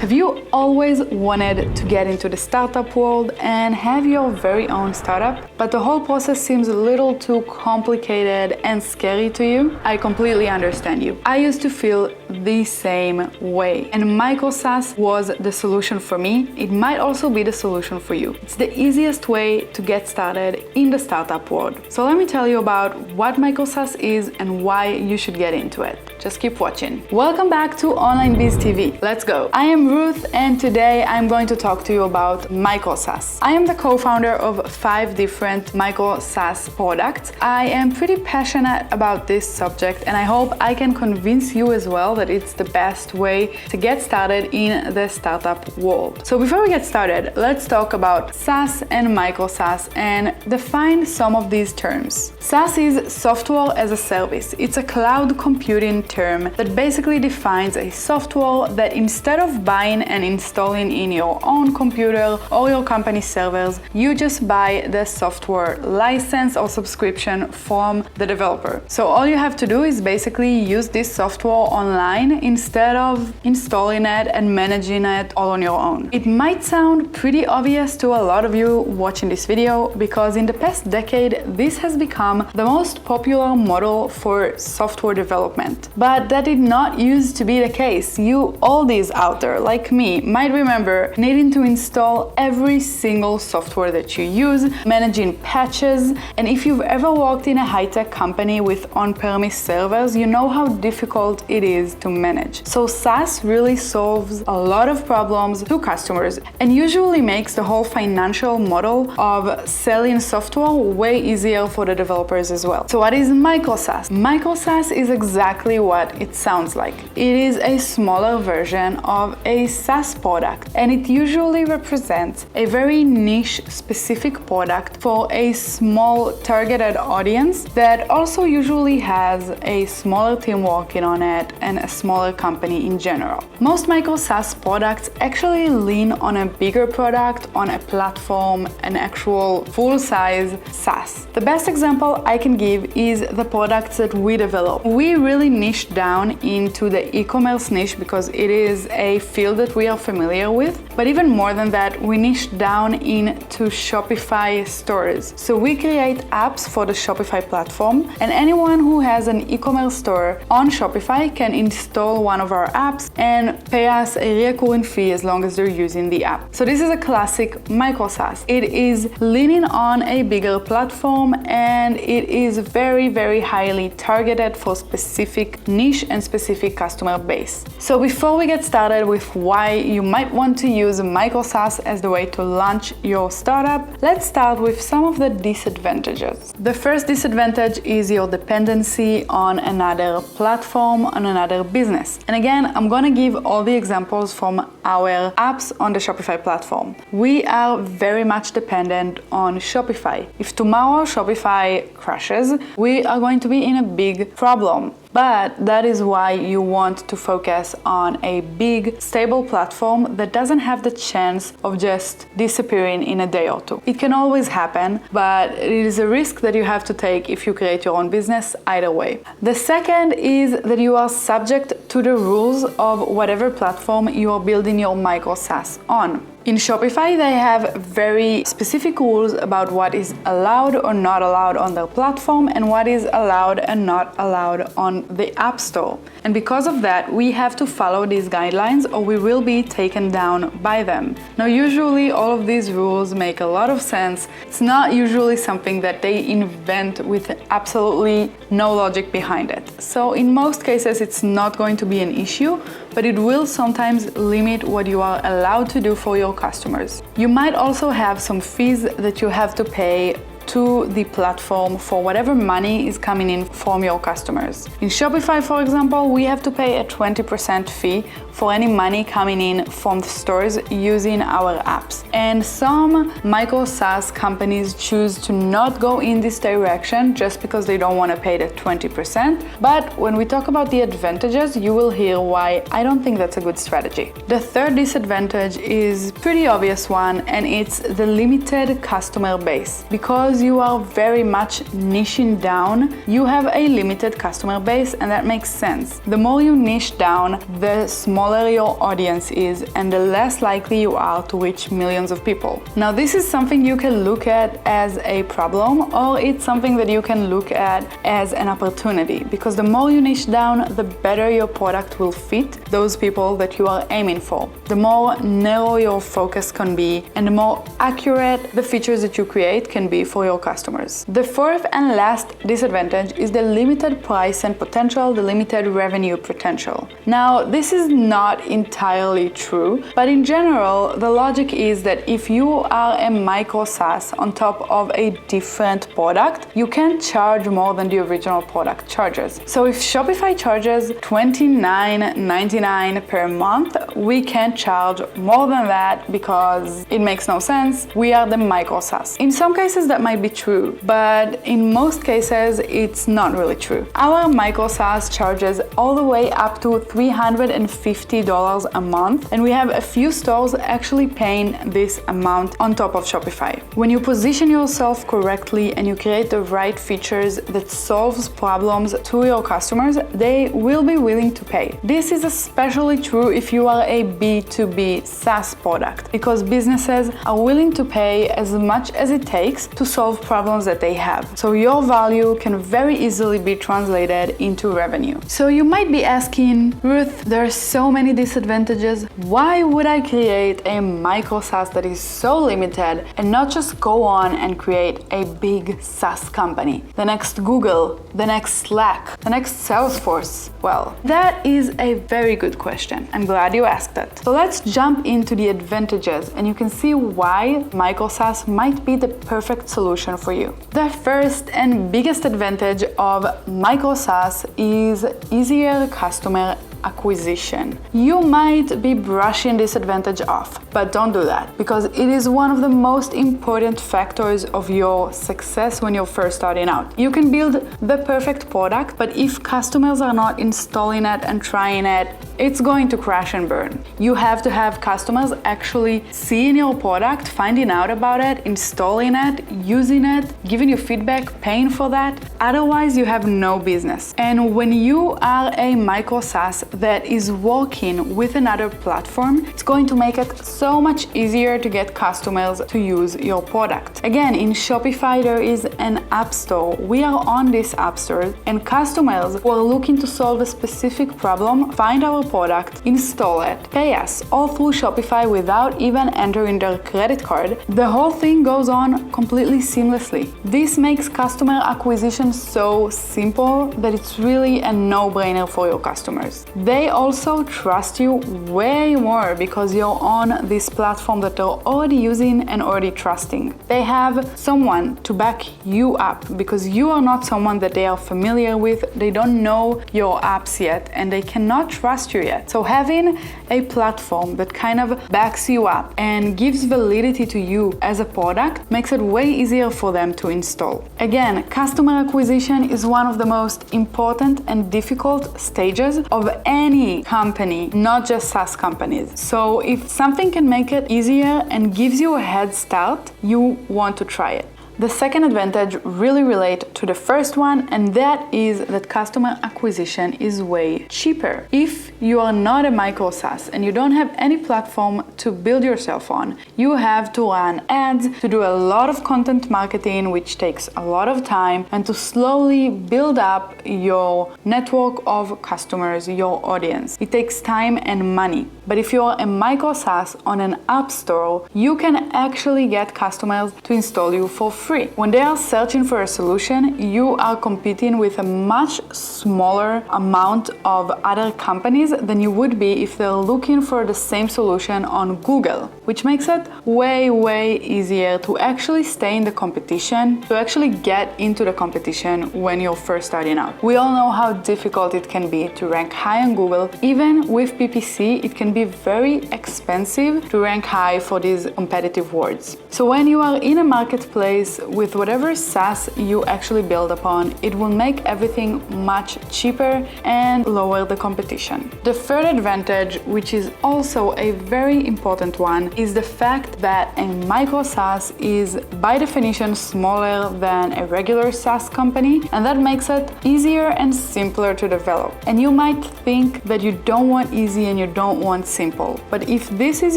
Have you always wanted to get into the startup world and have your very own startup, but the whole process seems a little too complicated and scary to you? I completely understand you. I used to feel the same way, and micro-SaaS was the solution for me. It might also be the solution for you. It's the easiest way to get started in the startup world. So let me tell you about what micro-SaaS is and why you should get into it. Just keep watching. Welcome back to Online Biz TV. Let's go. I am Ruth, and today I'm going to talk to you about micro-SaaS. I am the co-founder of 5 different micro-SaaS products. I am pretty passionate about this subject, and I hope I can convince you as well that it's the best way to get started in the startup world. So before we get started, let's talk about SaaS and micro-SaaS and define some of these terms. SaaS is software as a service. It's a cloud computing term that basically defines a software that instead of buying and installing in your own computer or your company servers, you just buy the software license or subscription from the developer. So all you have to do is basically use this software online instead of installing it and managing it all on your own. It might sound pretty obvious to a lot of you watching this video because in the past decade, this has become the most popular model for software development. But that did not used to be the case. You oldies out there, like me, might remember needing to install every single software that you use, managing patches, and if you've ever worked in a high-tech company with on-premise servers, you know how difficult it is to manage. So SaaS really solves a lot of problems to customers and usually makes the whole financial model of selling software way easier for the developers as well. So what is micro-SaaS? Micro-SaaS is exactly what it sounds like. It is a smaller version of a SaaS product, and it usually represents a very niche specific product for a small targeted audience that also usually has a smaller team working on it and a smaller company in general. Most micro SaaS products actually lean on a bigger product, on a platform, an actual full-size SaaS. The best example I can give is the products that we develop. We really niched down into the e-commerce niche because it is a field that we are familiar with, but even more than that, we niched down into Shopify stores. So we create apps for the Shopify platform, and anyone who has an e-commerce store on Shopify can install one of our apps and pay us a recurring fee as long as they're using the app. So this is a classic micro SaaS. It is leaning on a bigger platform, and it is very, very highly targeted for specific niche and specific customer base. So before we get started with why you might want to use micro SaaS as the way to launch your startup, let's start with some of the disadvantages. The first disadvantage is your dependency on another platform, on another business. And again, I'm gonna give all the examples from our apps on the Shopify platform. We are very much dependent on Shopify. If tomorrow Shopify crashes, we are going to be in a big problem. But that is why you want to focus on a big, stable platform that doesn't have the chance of just disappearing in a day or two. It can always happen, but it is a risk that you have to take if you create your own business either way. The second is that you are subject to the rules of whatever platform you are building your micro SaaS on. In Shopify, they have very specific rules about what is allowed or not allowed on their platform and what is allowed and not allowed on the App Store. And because of that, we have to follow these guidelines or we will be taken down by them. Now, usually all of these rules make a lot of sense. It's not usually something that they invent with absolutely no logic behind it. So in most cases, it's not going to be an issue, but it will sometimes limit what you are allowed to do for your customers. You might also have some fees that you have to pay to the platform for whatever money is coming in from your customers. In Shopify, for example, we have to pay a 20% fee for any money coming in from the stores using our apps. And some micro SaaS companies choose to not go in this direction just because they don't want to pay the 20%. But when we talk about the advantages, you will hear why I don't think that's a good strategy. The third disadvantage is pretty obvious one, and it's the limited customer base. Because you are very much niching down, you have a limited customer base, and that makes sense. The more you niche down, the smaller smaller your audience is and the less likely you are to reach millions of people. Now, this is something you can look at as a problem, or it's something that you can look at as an opportunity, because the more you niche down, the better your product will fit those people that you are aiming for. The more narrow your focus can be, and the more accurate the features that you create can be for your customers. The fourth and last disadvantage is the limited price and potential, the limited revenue potential. Now, this is not entirely true, but in general, the logic is that if you are a micro-SaaS on top of a different product, you can charge more than the original product charges. So if Shopify charges $29.99 per month, we can't charge more than that because it makes no sense. We are the micro-SaaS. In some cases that might be true, but in most cases it's not really true. Our micro-SaaS charges all the way up to $350 a month, and we have a few stores actually paying this amount on top of Shopify. When you position yourself correctly and you create the right features that solves problems to your customers, they will be willing to pay. This is especially true if you are a B2B SaaS product, because businesses are willing to pay as much as it takes to solve problems that they have. So your value can very easily be translated into revenue. So you might be asking, Ruth, there are so many disadvantages. Why would I create a micro SaaS that is so limited and not just go on and create a big SaaS company? The next Google, the next Slack, the next Salesforce? Well, that is a very good question. I'm glad you asked it. So let's jump into the advantages, and you can see why micro SaaS might be the perfect solution for you. The first and biggest advantage of micro SaaS is easier customer acquisition. You might be brushing this advantage off, but don't do that, because it is one of the most important factors of your success when you're first starting out. You can build the perfect product, but if customers are not installing it and trying it, it's going to crash and burn. You have to have customers actually seeing your product, finding out about it, installing it, using it, giving you feedback, paying for that. Otherwise, you have no business. And when you are a micro SaaS that is working with another platform, it's going to make it so much easier to get customers to use your product. Again, in Shopify, there is an app store. We are on this app store, and customers who are looking to solve a specific problem find our product, install it, pay us all through Shopify without even entering their credit card. The whole thing goes on completely seamlessly. This makes customer acquisition so simple that it's really a no-brainer for your customers. They also trust you way more because you're on this platform that they're already using and already trusting. They have someone to back you up because you are not someone that they are familiar with. They don't know your apps yet, and they cannot trust you yet. So having a platform that kind of backs you up and gives validity to you as a product makes it way easier for them to install. Again, customer acquisition is one of the most important and difficult stages of any company, not just SaaS companies. So if something can make it easier and gives you a head start, you want to try it. The second advantage really relates to the first one, and that is that customer acquisition is way cheaper. If you are not a micro SaaS and you don't have any platform to build yourself on, you have to run ads, to do a lot of content marketing, which takes a lot of time, and to slowly build up your network of customers, your audience. It takes time and money. But if you are a micro SaaS on an app store, you can actually get customers to install you for free. When they are searching for a solution, you are competing with a much smaller amount of other companies than you would be if they're looking for the same solution on Google, which makes it way easier to actually stay in the competition, to actually get into the competition when you're first starting out. We all know how difficult it can be to rank high on Google. Even with PPC, it can be very expensive to rank high for these competitive words. So when you are in a marketplace with whatever SaaS you actually build upon, it will make everything much cheaper and lower the competition. The third advantage, which is also a very important one, is the fact that a micro-SaaS is by definition smaller than a regular SaaS company, and that makes it easier and simpler to develop. And you might think that you don't want easy and you don't want simple, but if this is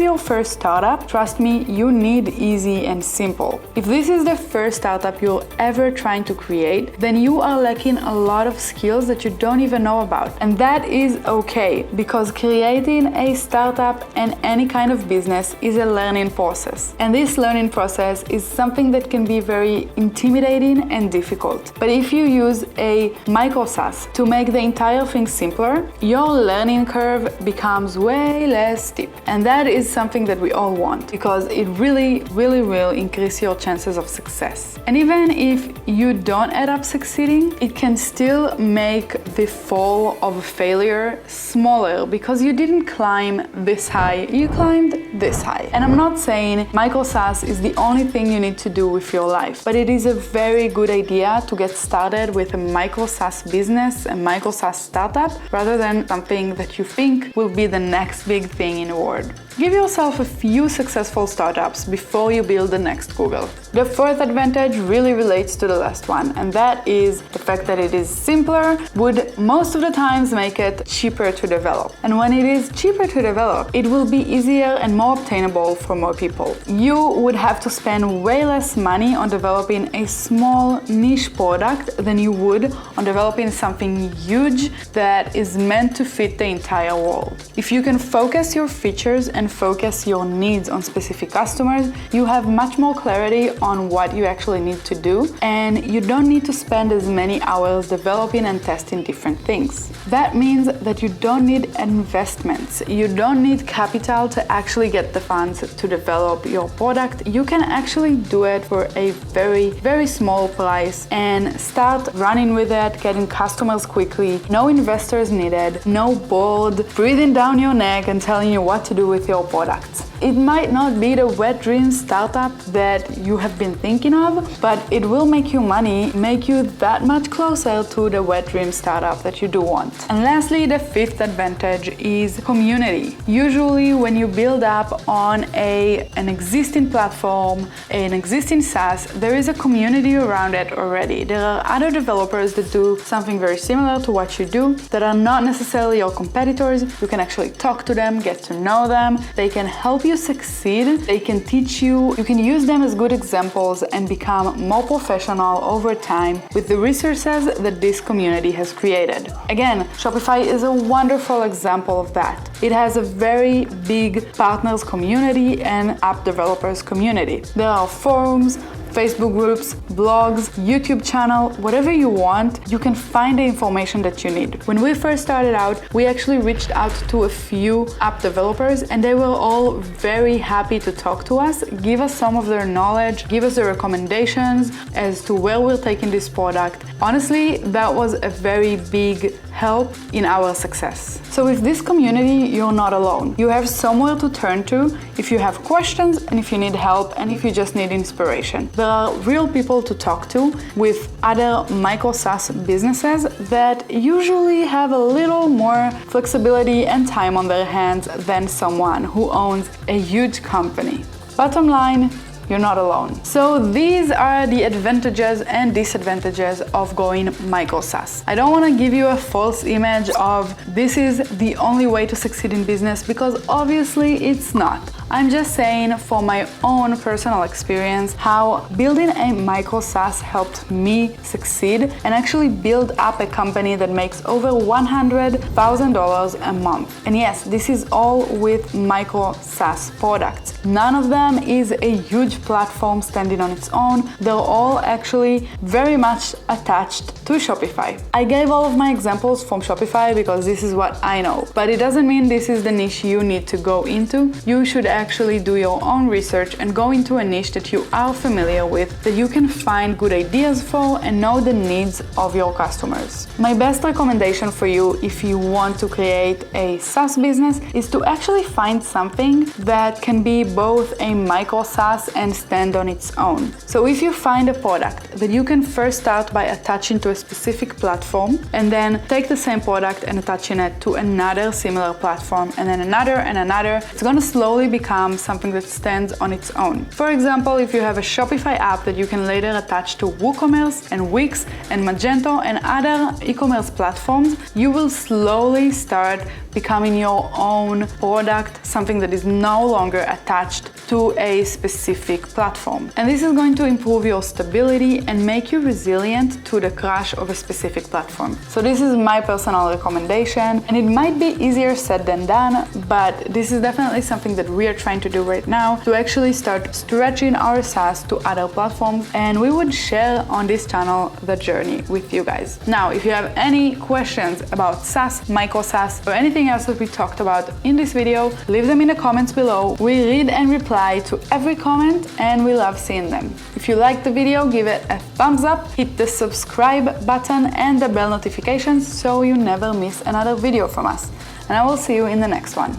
your first startup, trust me, you need easy and simple. If this is the first startup you're ever trying to create, then you are lacking a lot of skills that you don't even know about. And that is okay, because creating a startup and any kind of business is a learning process. And this learning process is something that can be very intimidating and difficult. But if you use a micro-SaaS to make the entire thing simpler, your learning curve becomes way less steep. And that is something that we all want, because it really will increase your chances of success. And even if you don't end up succeeding, it can still make the fall of failure smaller, because you didn't climb this high, you climbed this high. And I'm not saying micro-SaaS is the only thing you need to do with your life, but it is a very good idea to get started with a micro-SaaS business, a micro-SaaS startup, rather than something that you think will be the next big thing in the world. Give yourself a few successful startups before you build the next Google. The fourth advantage really relates to the last one, and that is the fact that it is simpler would most of the times make it cheaper to develop. And when it is cheaper to develop, it will be easier and more obtainable for more people. You would have to spend way less money on developing a small niche product than you would on developing something huge that is meant to fit the entire world. If you can focus your features and focus your needs on specific customers, you have much more clarity on what you actually need to do, and you don't need to spend as many hours developing and testing different things. That means that you don't need investments. You don't need capital to actually get the funds to develop your product. You can actually do it for a very small price and start running with it, getting customers quickly. No investors needed, no board breathing down your neck and telling you what to do with your products. It might not be the wet dream startup that you have been thinking of, but it will make you money, make you that much closer to the wet dream startup that you do want. And lastly, the fifth advantage is community. Usually when you build up on an existing platform, an existing SaaS, there is a community around it already. There are other developers that do something very similar to what you do that are not necessarily your competitors. You can actually talk to them, get to know them. They can help you succeed. They can teach you. You can use them as good examples and become more professional over time with the resources that this community has created. Again, Shopify is a wonderful example of that. It has a very big partners community and app developers community. There are forums, Facebook groups, blogs, YouTube channel, whatever you want, you can find the information that you need. When we first started out, we actually reached out to a few app developers and they were all very happy to talk to us, give us some of their knowledge, give us the recommendations as to where we're taking this product. Honestly, that was a very big help in our success. So with this community, you're not alone. You have somewhere to turn to if you have questions and if you need help and if you just need inspiration. There are real people to talk to with other micro-SaaS businesses that usually have a little more flexibility and time on their hands than someone who owns a huge company. Bottom line, you're not alone. So these are the advantages and disadvantages of going micro-SaaS. I don't want to give you a false image of this is the only way to succeed in business, because obviously it's not. I'm just saying for my own personal experience how building a micro-SaaS helped me succeed and actually build up a company that makes over $100,000 a month. And yes, this is all with micro-SaaS products. None of them is a huge platform standing on its own. They're all actually very much attached to Shopify. I gave all of my examples from Shopify because this is what I know, but it doesn't mean this is the niche you need to go into. You should actually do your own research and go into a niche that you are familiar with, that you can find good ideas for and know the needs of your customers. My best recommendation for you if you want to create a SaaS business is to actually find something that can be both a micro-SaaS and stand on its own. So if you find a product that you can first start by attaching to a specific platform and then take the same product and attaching it to another similar platform and then another and another, it's going to slowly become something that stands on its own. For example, if you have a Shopify app that you can later attach to WooCommerce and Wix and Magento and other e-commerce platforms, you will slowly start becoming your own product, something that is no longer attached to a specific platform. And this is going to improve your stability and make you resilient to the crash of a specific platform. So this is my personal recommendation, and it might be easier said than done, but this is definitely something that we are trying to do right now to actually start stretching our SaaS to other platforms, and we would share on this channel the journey with you guys. Now, if you have any questions about SaaS, micro-SaaS, or anything else that we talked about in this video, leave them in the comments below. We read and reply to every comment, and we love seeing them. If you liked the video, give it a thumbs up, hit the subscribe button and the bell notifications so you never miss another video from us. And I will see you in the next one.